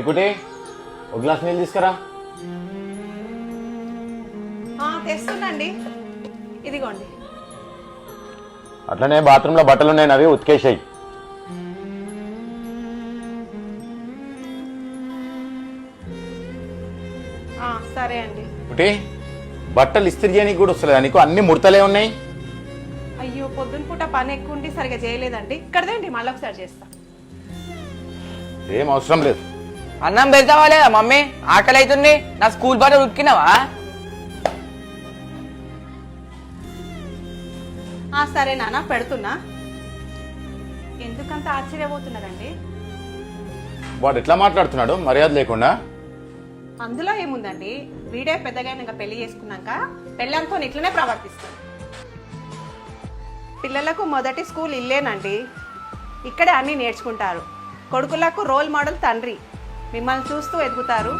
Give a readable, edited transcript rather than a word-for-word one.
కుటి ఒక గ్లాస్ నీళ్ళు తీసుకురా. తెస్తుందండి, ఇదిగోండి. అట్లనే బాత్రూంలో బట్టలు ఉన్నాయి, అవి ఉతికేసాయి. సరే అండి. కుటి బట్టలు ఇస్త్రీ చేయడానికి కూడా వస్తలేదా నీకు? అన్ని ముడతలే ఉన్నాయి. అయ్యో, పొద్దున పూట పని ఎక్కువ ఉండి సరిగా చేయలేదండి. ఇక్కడదేంటి, మళ్ళీ ఒకసారి చేస్తా. ఏం అవసరం లేదు. అన్నం పెడతావా లేదా మమ్మీ? ఆకలి అవుతుంది. నా స్కూల్ బట్టలు ఉతికినావా? సరే నాన్న, పెడుతున్నా. ఎందుకంత ఆశ్చర్యపోతున్నారండి? వాడు ఎట్లా మాట్లాడుతున్నాడు మర్యాద లేకుండా? అందులో ఏముందండి, వీడే పెద్దగా ఇంకా పెళ్లి చేసుకున్నాక పెళ్ళంతో ఇట్లనే ప్రవర్తిస్తాడు. పిల్లలకు మొదటి స్కూల్ ఇల్లేనండి, ఇక్కడే అన్నీ నేర్చుకుంటారు. కొడుకులకు రోల్ మోడల్ తండ్రి, మిమ్మల్ని చూస్తూ ఎదుగుతారు.